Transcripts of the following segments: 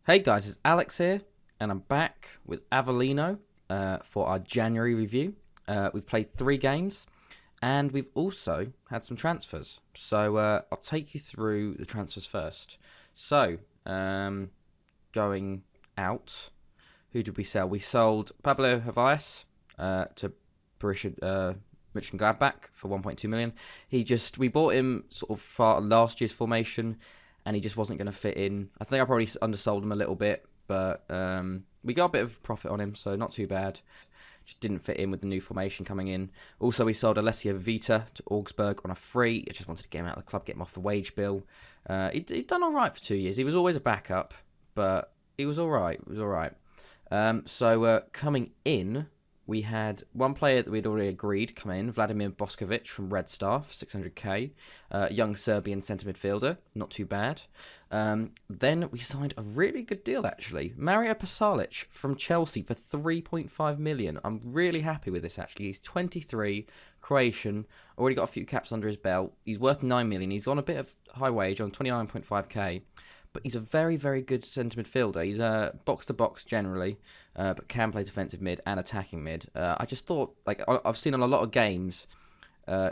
Hey guys, it's Alex here, and I'm back with Avellino for our January review. We've played 3 games, and we've also had some transfers. So I'll take you through the transfers first. So, going out, who did we sell? We sold Pablo Havias to Borussia Mönchengladbach for 1.2 million. We bought him sort of for last year's formation, and he just wasn't going to fit in. I think I probably undersold him a little bit, but we got a bit of profit on him, so not too bad. Just didn't fit in with the new formation coming in. Also, we sold Alessio Vita to Augsburg on a free. I just wanted to get him out of the club, get him off the wage bill. He'd done all right for 2 years. He was always a backup, but he was all right. It was all right. So coming in, we had one player that we'd already agreed come in, Vladimir Boskovic from Red Star for 600k. Young Serbian centre midfielder, not too bad. Then we signed a really good deal, actually. Mario Pasalic from Chelsea for 3.5 million. I'm really happy with this, actually. He's 23, Croatian, already got a few caps under his belt. He's worth 9 million. He's on a bit of high wage on 29.5k. But he's a very, very good centre midfielder. He's box-to-box generally, but can play defensive mid and attacking mid. I just thought, I've seen on a lot of games,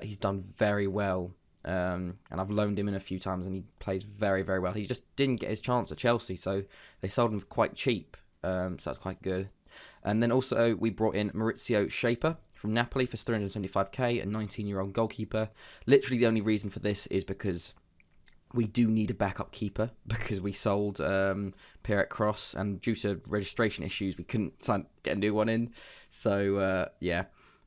he's done very well. And I've loaned him in a few times, and he plays very, very well. He just didn't get his chance at Chelsea, so they sold him quite cheap. So that's quite good. And then also, we brought in Maurizio Schaeper from Napoli for 375k, a 19-year-old goalkeeper. Literally, the only reason for this is because we do need a backup keeper, because we sold Pierre Cross, and due to registration issues, we couldn't get a new one in. So, yeah.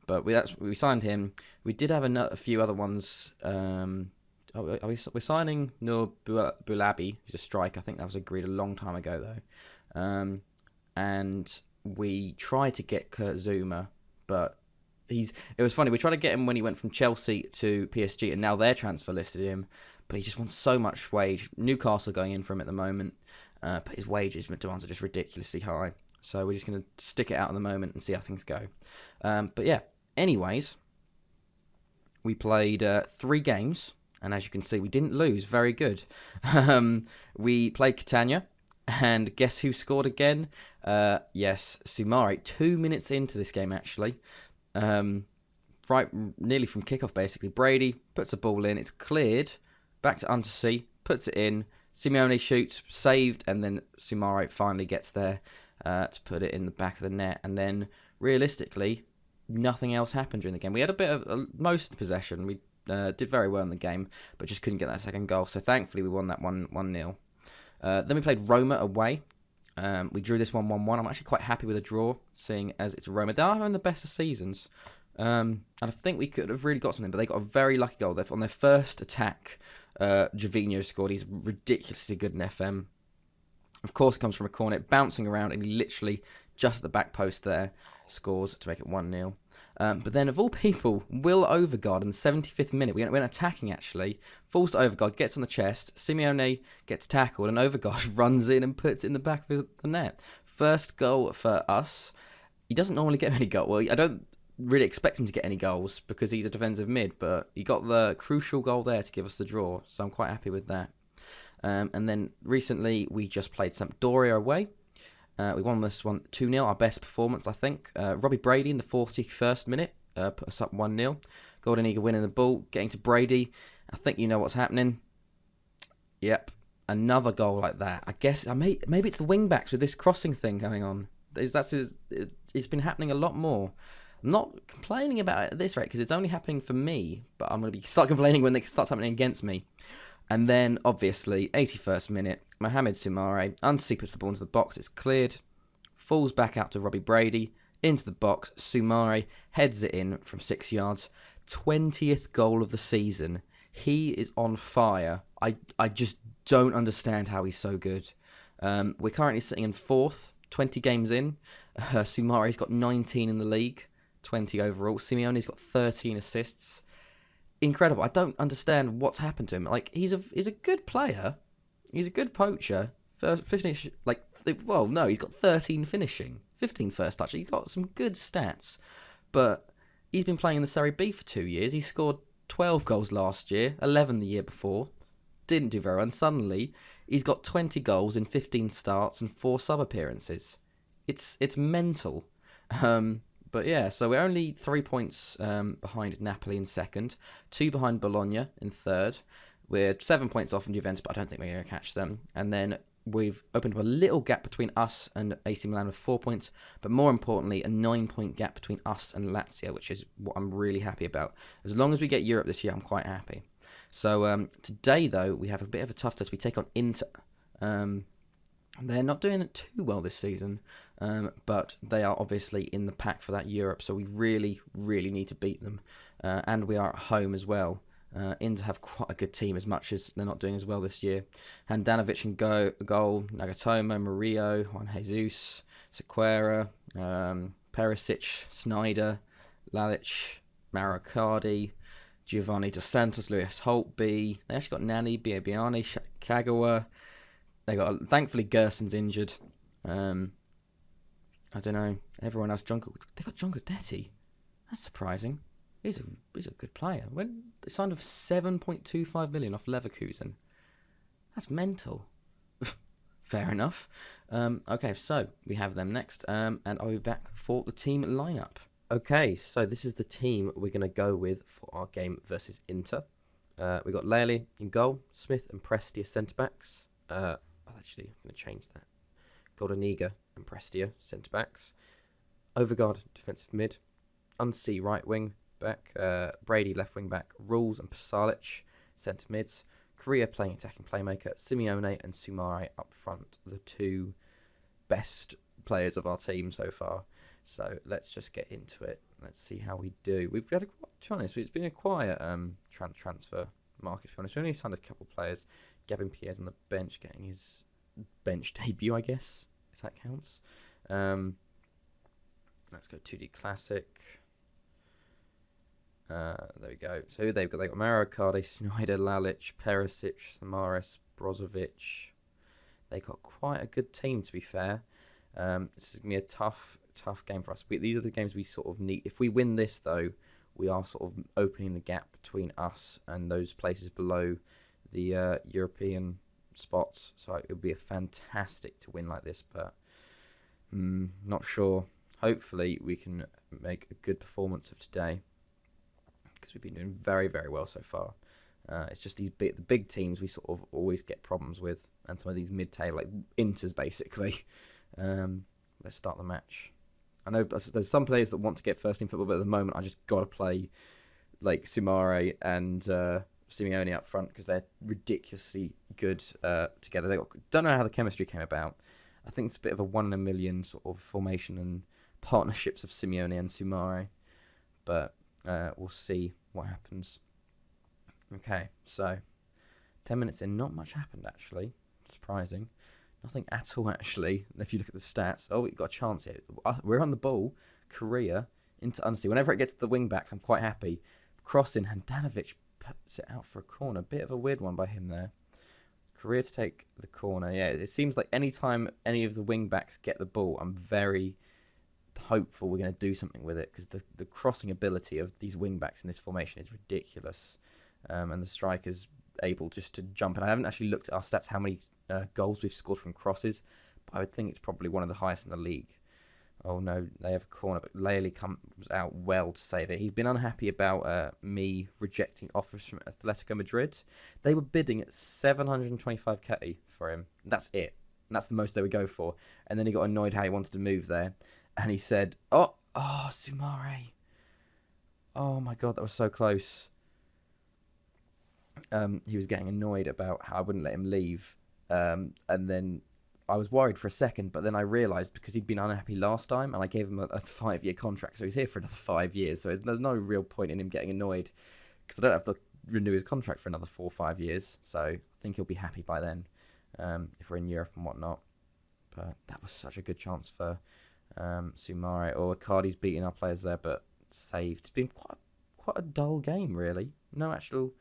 But we signed him. We did have a few other ones. We're signing Nur Bulabi, who's a striker. I think that was agreed a long time ago, though. And we tried to get Kurt Zouma, but it was funny. We tried to get him when he went from Chelsea to PSG, and now their transfer listed him. But he just wants so much wage. Newcastle going in for him at the moment. But his wages demands are just ridiculously high. So we're just going to stick it out at the moment and see how things go. But yeah, anyways, we played 3 games. And as you can see, we didn't lose. Very good. We played Catania. And guess who scored again? Yes, Sumari. 2 minutes into this game, actually. Right, nearly from kickoff, basically. Brady puts a ball in. It's cleared. Back to Untersea, puts it in. Simeone shoots, saved, and then Sumari finally gets there to put it in the back of the net. And then, realistically, nothing else happened during the game. We had a bit of most of the possession. We did very well in the game, but just couldn't get that second goal. So thankfully, we won that 1-0. Then we played Roma away. We drew this 1-1. I'm actually quite happy with a draw, seeing as it's Roma. They are having the best of seasons. And I think we could have really got something, but they got a very lucky goal. On their first attack, Gervinho scored. He's ridiculously good in FM. Of course, comes from a corner, bouncing around, and he literally, just at the back post there, scores to make it 1-0. But then, of all people, Will Overgaard in the 75th minute, we went attacking actually, falls to Overgaard, gets on the chest, Simeone gets tackled, and Overgaard runs in and puts it in the back of the net. First goal for us. He doesn't normally get many goals. Well, I don't really expect him to get any goals because he's a defensive mid, but he got the crucial goal there to give us the draw, so I'm quite happy with that. And then recently we just played Sampdoria away. We won this one 2-0, our best performance, I think. Robbie Brady in the 41st minute put us up 1-0. Golden Eagle winning the ball, getting to Brady. I think you know what's happening. Yep, another goal like that. I guess maybe it's the wing-backs with this crossing thing going on. It's been happening a lot more. I'm not complaining about it at this rate because it's only happening for me, but I'm going to start complaining when it starts happening against me. And then, obviously, 81st minute, Mohamed Soumare, Untersea puts the ball into the box, it's cleared, falls back out to Robbie Brady, into the box, Soumare heads it in from 6 yards, 20th goal of the season. He is on fire. I just don't understand how he's so good. We're currently sitting in 4th, 20 games in. Soumare's got 19 in the league. 20 overall. Simeone's got 13 assists. Incredible. I don't understand what's happened to him. Like, he's a good player. He's a good poacher. He's got 13 finishing. 15 first touch. He's got some good stats. But he's been playing in the Serie B for 2 years. He scored 12 goals last year, 11 the year before. didn't do very well, and suddenly he's got 20 goals in 15 starts and 4 sub appearances. It's mental. But yeah, so we're only 3 points behind Napoli in second, 2 behind Bologna in third. We're 7 points off from Juventus, but I don't think we're going to catch them. And then we've opened up a little gap between us and AC Milan with 4 points, but more importantly, a 9-point gap between us and Lazio, which is what I'm really happy about. As long as we get Europe this year, I'm quite happy. So today, though, we have a bit of a tough test. We take on Inter. They're not doing it too well this season, but they are obviously in the pack for that Europe, so we really, really need to beat them. And we are at home as well. Inter have quite a good team, as much as they're not doing as well this year. Handanovic in goal, Nagatomo, Murillo, Juan Jesus, Sequeira, Perisic, Snyder, Lalic, Maricardi, Giovanni Dos Santos, Lewis Holtby. They actually got Nani, Biabiani, Kagawa. They got, thankfully, Gerson's injured. I don't know. Everyone else, they got John Guidetti. That's surprising. He's a good player. When they signed off 7.25 million off Leverkusen, that's mental. Fair enough. Okay, so we have them next, and I'll be back for the team lineup. Okay, so this is the team we're going to go with for our game versus Inter. We got Lely in goal, Smith and Prestia centre backs. Actually, I'm going to change that. Goldeniga and Prestia centre backs. Overgaard defensive mid. Unsee right wing back. Brady left wing back. Rules and Pasalic centre mids. Korea playing attacking playmaker. Simeone and Sumare up front. The two best players of our team so far. So let's just get into it. Let's see how we do. We've got to be honest, it's been a quiet transfer market, to be honest. We only signed a couple of players. Gavin Pierre's on the bench, getting his bench debut, I guess, if that counts. Let's go 2D Classic. There we go. So who they've got Maricardi, Snyder, Lalic, Perisic, Samaras, Brozovic. They got quite a good team, to be fair. This is going to be a tough game for us. These are the games we sort of need. If we win this, though, we are sort of opening the gap between us and those places below the European spots. So it would be fantastic to win like this, but not sure. Hopefully we can make a good performance of today, because we've been doing very, very well so far. It's just the big teams we sort of always get problems with, and some of these mid-table, like Inter's basically. Let's start the match. I know there's some players that want to get first team football, but at the moment I just got to play like Sumare and Simeone up front, because they're ridiculously good together. Don't know how the chemistry came about. I think it's a bit of a 1 in a million sort of formation and partnerships of Simeone and Sumare, but we'll see what happens. Okay, so 10 minutes in, not much happened actually. Surprising. Nothing at all, actually, if you look at the stats. Oh, we've got a chance here. We're on the ball. Korea into Unsee. Whenever it gets to the wing-backs, I'm quite happy. Crossing, Handanovic puts it out for a corner. Bit of a weird one by him there. Korea to take the corner. Yeah, it seems like any time any of the wing-backs get the ball, I'm very hopeful we're going to do something with it, because the crossing ability of these wing-backs in this formation is ridiculous. And the striker's able just to jump. And I haven't actually looked at our stats, how many goals we've scored from crosses, but I would think it's probably one of the highest in the league. Oh no, they have a corner, but Lely comes out well to save it. He's been unhappy about me rejecting offers from Atletico Madrid. They were bidding at 725k for him. That's it. And that's the most they would go for. And then he got annoyed how he wanted to move there, and he said, "Oh, Sumare. Oh my god, that was so close." He was getting annoyed about how I wouldn't let him leave. And then I was worried for a second, but then I realised, because he'd been unhappy last time and I gave him a 5-year contract, so he's here for another 5 years, so there's no real point in him getting annoyed, because I don't have to renew his contract for another 4 or 5 years, so I think he'll be happy by then, if we're in Europe and whatnot. But that was such a good chance for Sumare. Or Cardi's beating our players there, but saved. It's been quite a dull game, really. No actual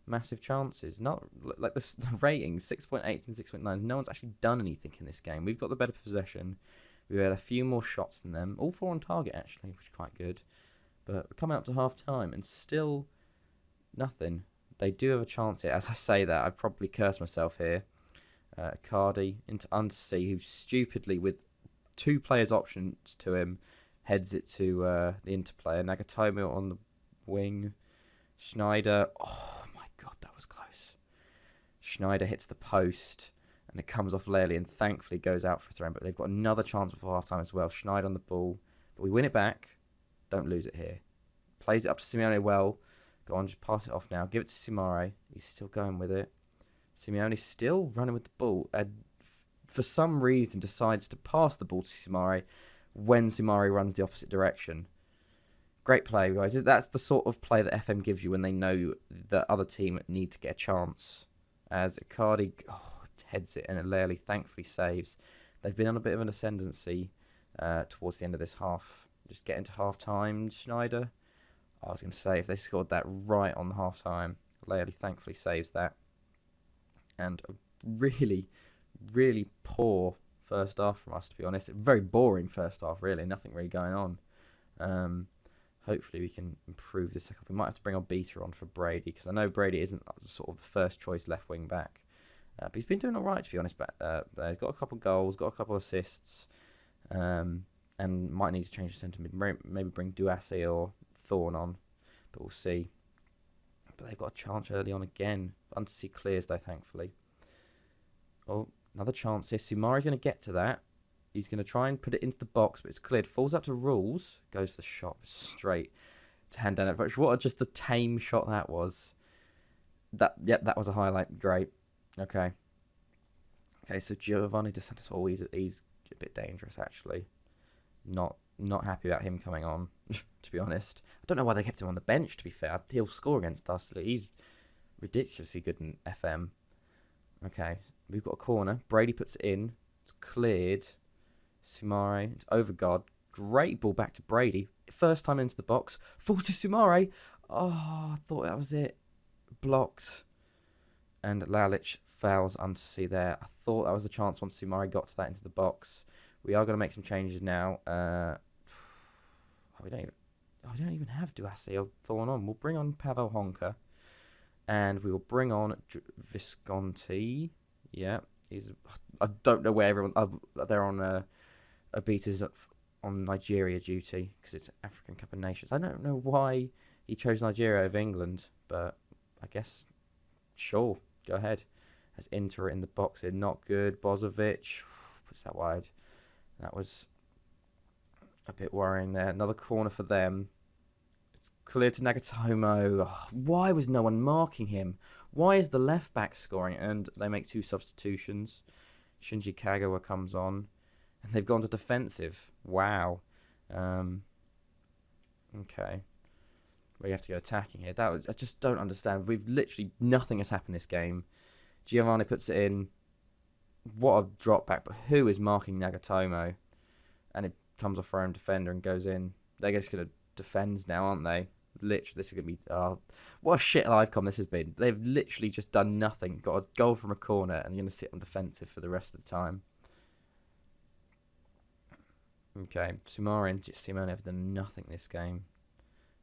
massive chances. Not like the ratings, 6.8s and 6.9s. No one's actually done anything in this game. We've got the better possession. We had a few more shots than them. All 4 on target, actually, which is quite good. But we're coming up to half time and still nothing. They do have a chance here. As I say that, I've probably cursed myself here. Cardi into Undersea, who stupidly, with 2 players options to him, heads it to the interplayer. Nagatomo on the wing. Schneider. Oh my god, that was close. Schneider hits the post, and it comes off Lely, and thankfully goes out for a throw. But they've got another chance before half time as well. Schneider on the ball. But we win it back. Don't lose it here. Plays it up to Simeone well. Go on, just pass it off now. Give it to Simare. He's still going with it. Simeone still running with the ball. And for some reason decides to pass the ball to Simare when Simare runs the opposite direction. Great play, guys. That's the sort of play that FM gives you when they know the other team need to get a chance. As Icardi heads it, and Lely thankfully saves. They've been on a bit of an ascendancy towards the end of this half. Just get into half time. Schneider. I was going to say, if they scored that right on the half time, Lely thankfully saves that. And a really, really poor first half from us, to be honest. Very boring first half, really. Nothing really going on. Hopefully we can improve the second. We might have to bring our Beta on for Brady, because I know Brady isn't sort of the first choice left wing back. But he's been doing all right, to be honest. He's got a couple of goals, got a couple of assists, and might need to change the centre mid. Maybe bring Duassi or Thorn on, but we'll see. But they've got a chance early on again. Undersea clears though, thankfully. Oh, another chance here. Sumari's going to get to that. He's going to try and put it into the box, but it's cleared. Falls up to Rules. Goes for the shot straight to hand down. What just a tame shot that was. That was a highlight. Great. Okay, so Giovanni Dos Santos. Oh, he's a bit dangerous, actually. Not happy about him coming on, to be honest. I don't know why they kept him on the bench, to be fair. He'll score against us. He's ridiculously good in FM. Okay, we've got a corner. Brady puts it in. It's cleared. Sumare. It's over God. Great ball back to Brady. First time into the box. Falls to Sumare. Oh, I thought that was it. Blocked. And Lalic fouls Undersea there. I thought that was the chance once Sumare got to that into the box. We are going to make some changes now. We don't even have Duassi or Thorn on. We'll bring on Pavel Honka. And we will bring on Visconti. Yeah. I don't know where everyone... they're on Abita's on Nigeria duty, because it's African Cup of Nations. I don't know why he chose Nigeria over England, but I guess, sure, go ahead. Has Inter in the box here. Not good. Bozovic puts that wide. That was a bit worrying there. Another corner for them. It's clear to Nagatomo. Oh, why was no one marking him? Why is the left back scoring? And they make 2 substitutions. Shinji Kagawa comes on. And they've gone to defensive. Wow. Okay. We have to go attacking here. I just don't understand. We've literally... Nothing has happened this game. Giovanni puts it in. What a drop back. But who is marking Nagatomo? And it comes off our own defender and goes in. They're just going to defend now, aren't they? Literally, this is going to be... what a shit livecom this has been. They've literally just done nothing. Got a goal from a corner and you're going to sit on defensive for the rest of the time. Okay, Sumari and Simone have done nothing this game.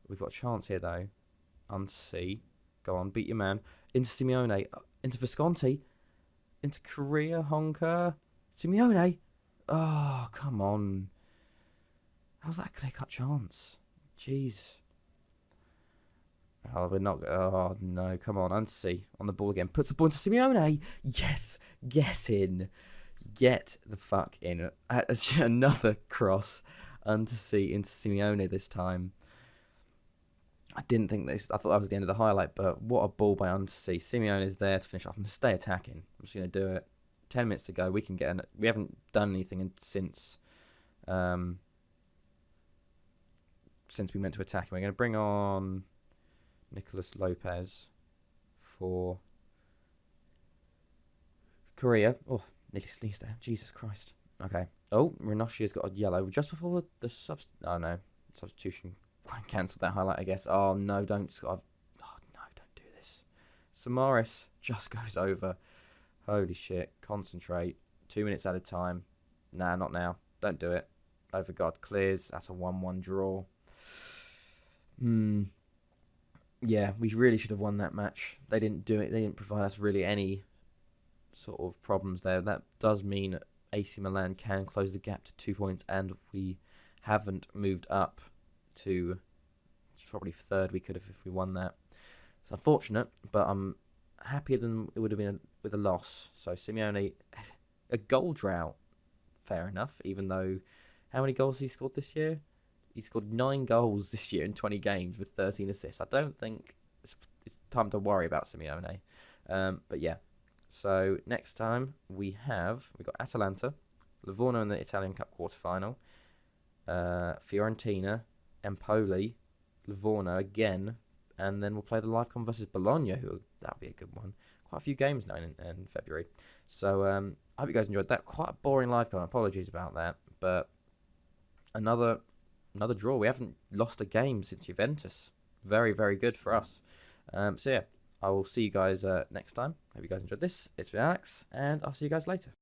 We've got a chance here, though. Unsee. Go on, beat your man. Into Simeone. Into Visconti. Into Korea, Honka. Simeone. Oh, come on. How's that a clear-cut chance? Jeez. Oh, we're not... Oh, no. Come on, Unsee. On the ball again. Puts the ball into Simeone. Yes. Get in. Get the fuck in. Another cross. Unsee into Simeone this time. I didn't think this. I thought that was the end of the highlight, but what a ball by Undersea. Simeone is there to finish off. I'm going to stay attacking. I'm just going to do it. 10 minutes to go. We can get. We haven't done anything since we went to attacking. We're going to bring on Nicolas Lopez for Korea. Oh, nearly sneezed there. Jesus Christ. Okay. Oh, Rinoshi has got a yellow just before the substitution. Cancelled that highlight, I guess. Oh no, don't do this. Samaris just goes over. Holy shit. Concentrate. 2 minutes at a time. Nah, not now. Don't do it. Over God clears. That's a 1-1 draw. Yeah, we really should have won that match. They didn't do it. They didn't provide us really any sort of problems there. That does mean AC Milan can close the gap to 2 points, and we haven't moved up to probably third. We could have if we won that. It's unfortunate, but I'm happier than it would have been with a loss. So Simeone, a goal drought, fair enough. Even though, how many goals he scored this year? He scored 9 goals this year in 20 games with 13 assists. I don't think it's time to worry about Simeone. But yeah. So next time we've got Atalanta, Livorno in the Italian Cup quarterfinal, Fiorentina, Empoli, Livorno again, and then we'll play the Livecon versus Bologna. That'll be a good one. Quite a few games now in February. So I hope you guys enjoyed that. Quite a boring Livecon. Apologies about that, but another draw. We haven't lost a game since Juventus. Very, very good for us. So yeah, I will see you guys next time. Hope you guys enjoyed this. It's been Alex, and I'll see you guys later.